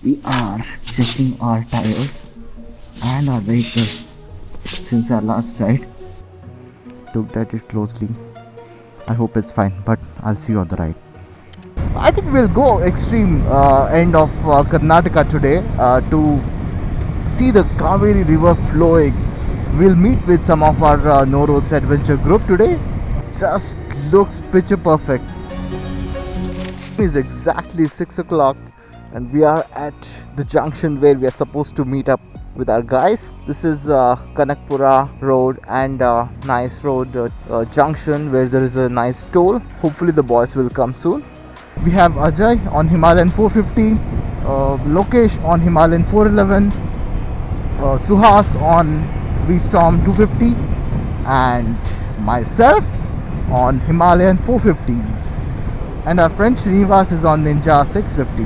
We are checking our tires and our vehicle since our last ride. Looked at it closely. I hope it's fine, but I'll see you on the ride. I think we'll go extreme end of Karnataka today to see the Kaveri river flowing. We'll meet with some of our No Roads Adventure group today. Just looks picture perfect. It's exactly 6 o'clock and we are at the junction where we are supposed to meet up with our guys. This is Kanakpura road and nice road junction where there is a nice toll. Hopefully the boys will come soon. We have Ajay on Himalayan 450, Lokesh on Himalayan 411, Suhas on V-Storm 250 and myself on Himalayan 450, and our friend Srinivas is on Ninja 650.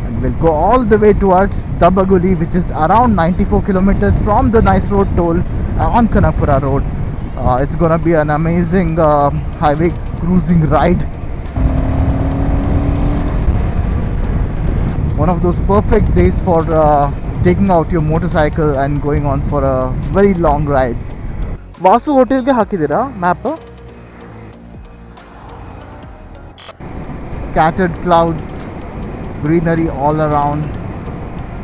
And we'll go all the way towards Dabbaguli, which is around 94 kilometers from the nice road toll on Kanakpura road. It's gonna be an amazing highway cruising ride. One of those perfect days for taking out your motorcycle and going on for a very long ride. Vasu hotel ke hakidira map. Scattered clouds, greenery all around,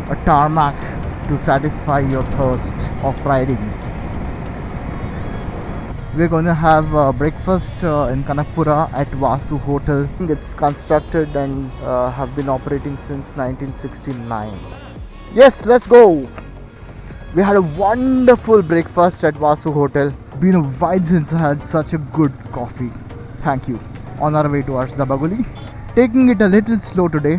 a tarmac to satisfy your thirst of riding. We're going to have breakfast in Kanakpura at Vasu Hotel. It's constructed and have been operating since 1969. Yes, let's go. We had a wonderful breakfast at Vasu Hotel. Been a while since I had such a good coffee. Thank you. On our way towards Dabbaguli. Taking it a little slow today.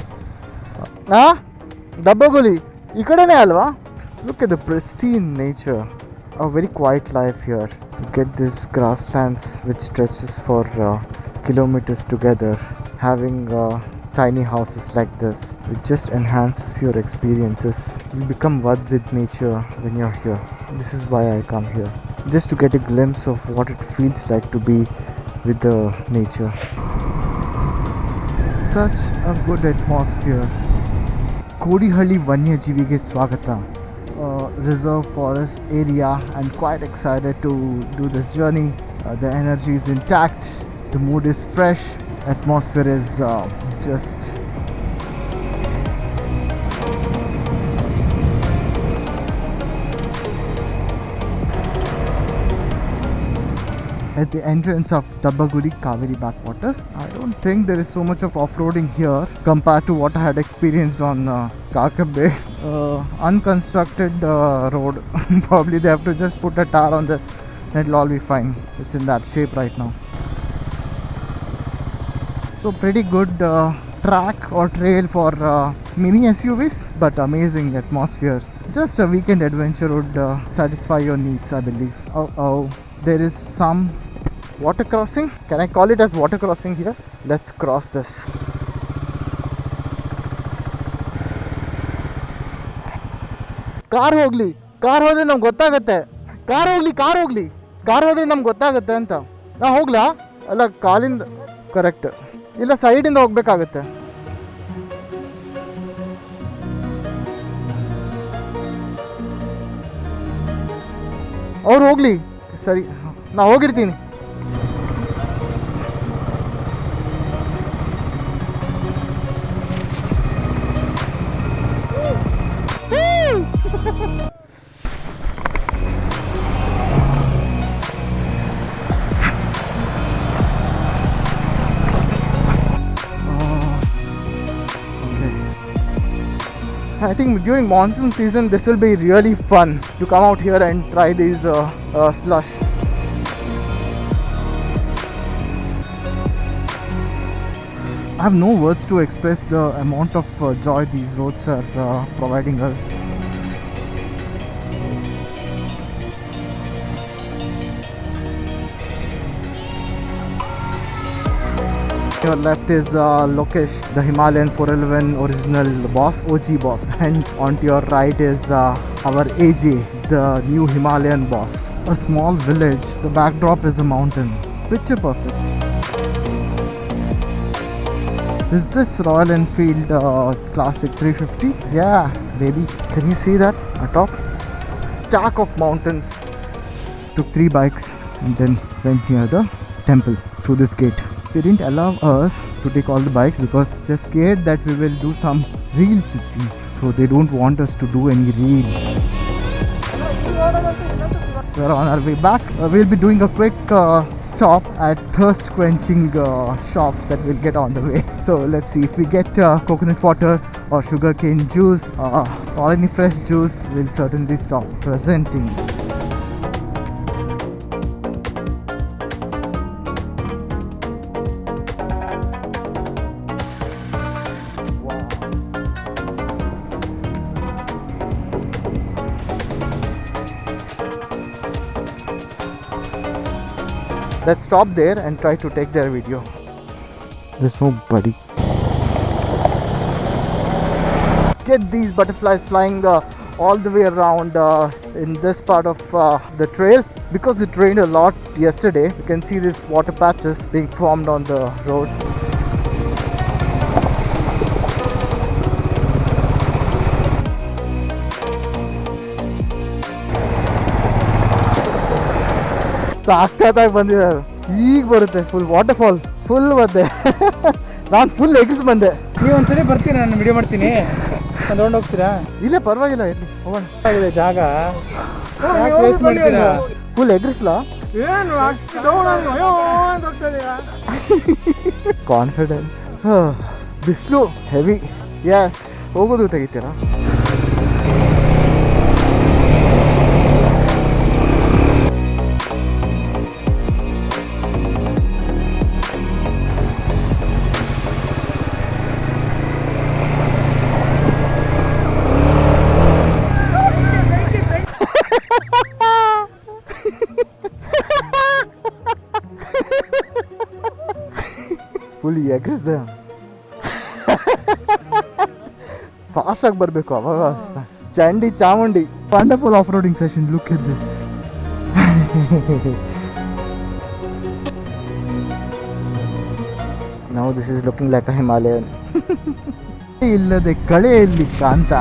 Dabbaguli, ikadene alva? Look at the pristine nature. A very quiet life here. You get these grasslands which stretches for kilometers together. Having tiny houses like this, it just enhances your experiences. You become one with nature when you're here. This is why I come here. Just to get a glimpse of what it feels like to be with the nature. Such a good atmosphere. Kodihalli Vanyajeeviಗೆ ಸ್ವಾಗತ. Reserve forest area and quite excited to do this journey. The energy is intact, the mood is fresh, atmosphere is just at the entrance of Dabbaguli Kaveri backwaters. I don't think there is so much of off-roading here compared to what I had experienced on kakabbe. Unconstructed road. Probably they have to just put a tar on this and it'll all be fine. It's in that shape right now. So pretty good track or trail for mini SUVs, but amazing atmosphere. Just a weekend adventure would satisfy your needs, I believe. Oh, there is some water crossing. Can I call it as water crossing here? Let's cross this. Car ಹೋಗ್ಲಿ, car ಹೋದ್ರೆ ನಮ್ಗೆ ಗೊತ್ತಾಗತ್ತೆ. Car ಹೋದ್ರೆ ನಮ್ಗೆ ಗೊತ್ತಾಗತ್ತೆ ಅಂತ. ನಾ ಹೋಗ್ಲಾ? ಅಲ್ಲ, ಕಾಲಿಂದ ಕರೆಕ್ಟ್ ಇಲ್ಲ, ಸೈಡಿಂದ ಹೋಗ್ಬೇಕಾಗತ್ತೆ. ಅವ್ರು ಹೋಗ್ಲಿ, ಸರಿ, ನಾ ಹೋಗಿರ್ತೀನಿ. I think during monsoon season this will be really fun to come out here and try these slush. I have no words to express the amount of joy these roads are providing us. Your left is Lokesh, the Himalayan 411 original boss, OG boss, and on your right is our AJ, the new Himalayan boss. A small village, the backdrop is a mountain. Picture perfect. Is this Royal Enfield Classic 350? Yeah, baby. Can you see that atop? Stack of mountains. Took 3 bikes and then went near the temple through this gate. They didn't allow us to take all the bikes because they're scared that we will do some reels, it seems. So they don't want us to do any reels. We're on our way back. We'll be doing a quick stop at thirst quenching shops that we'll get on the way. So let's see if we get coconut water or sugarcane juice or any fresh juice. We'll certainly stop presenting. Let's stop there and try to take their video. There's nobody. Get these butterflies flying all the way around in this part of the trail. Because it rained a lot yesterday, you can see these water patches being formed on the road. ಸಾಕಾಗಿ ಬಂದಿದೆ ಈಗ ಬರುತ್ತೆ full water fall full ಬಂದೆ ನಾನು full eggs ಬಂದೆ ನೀವು ಒಂದ್ಸರಿ ಬರ್ತೀನಿ ನಾನು ವಿಡಿಯೋ ಮಾಡ್ತೀನಿ ತಗೊಂಡು ಹೋಗ್ತೀರಾ ಇಲ್ಲ ಪರವಾಗಿಲ್ಲ ಇರಲಿ ಹೋಗೋಣ ಆಗಿದೆ ಜಾಗ ಫುಲ್ ಎಗ್ರಿಸ್ಲಾ ಏನು ಕಾನ್ಫಿಡೆನ್ಸ್ ಬಿಸಿಲು ಹೆವಿ ಯಸ್ ಹೋಗೋದು ತೆಗಿತೀರಾ ಫುಲ್ ಎಗ್ರಿಸ್ದೆ ಫಾಸ್ಟ್ ಆಗಿ ಬರಬೇಕು ಅವಾಗ Chandi Chamundi wonderful off roading session look at this now this is looking like a Himalayan ಇಲ್ಲದೆ ಕಳೆಯಲ್ಲಿ ಕಾಂತ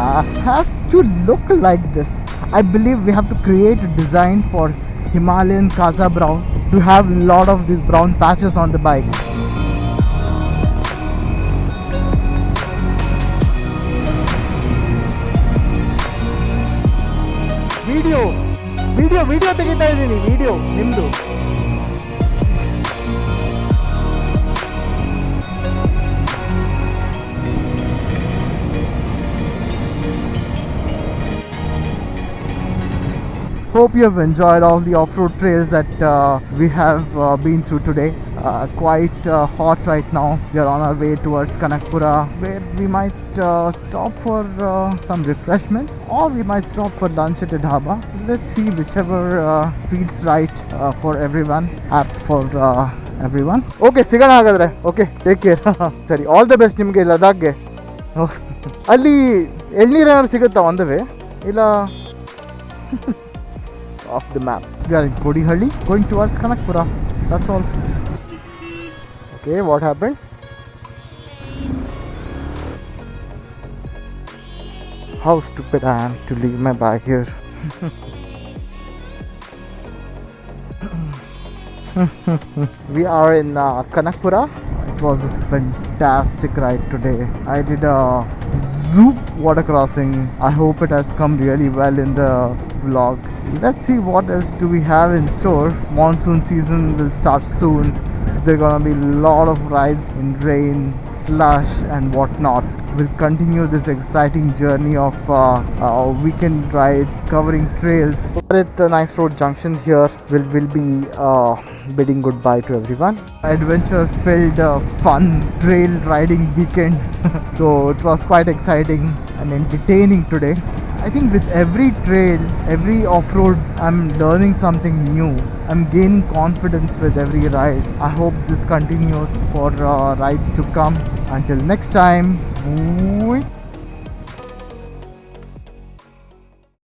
has to look like this I believe we have to create a design for Himalayan Casa Brown to have a lot of these brown patches on the bike. Video ತೆಗಿತಾ ಇದ್ದೀನಿ video ನಿಮ್ದು Hope you have enjoyed all the off-road trails that we have been through today. Quite hot right now. We are on our way towards Kanakpura, where we might stop for some refreshments, or we might stop for lunch at a dhaba. Let's see, whichever feels right for everyone, apt for everyone. Okay, sigana hagadre. Okay, take care. Sorry, all the best nimge Ladakh ge. ಅಲ್ಲಿ ಎಳ್ನೀರು ಏನಾದ್ರು ಸಿಗುತ್ತಾ on the way? ಇಲ್ಲ off the map. We are in Kodihalli, going towards Kanakpura. That's all. Okay, what happened? How stupid I am to leave my bag here. We are in Kanakpura. It was a fantastic ride today. I did a zoop water crossing. I hope it has come really well in the vlog. Let's see what else do we have in store. Monsoon season will start soon, so there are gonna be a lot of rides in rain, slush and whatnot. We'll continue this exciting journey of weekend rides covering trails. We're at the Nice Road Junction here. We'll be bidding goodbye to everyone. Adventure filled fun trail riding weekend. So it was quite exciting and entertaining today. I think with every trail, every off-road, I'm learning something new. I'm gaining confidence with every ride. I hope this continues for rides to come. Until next time.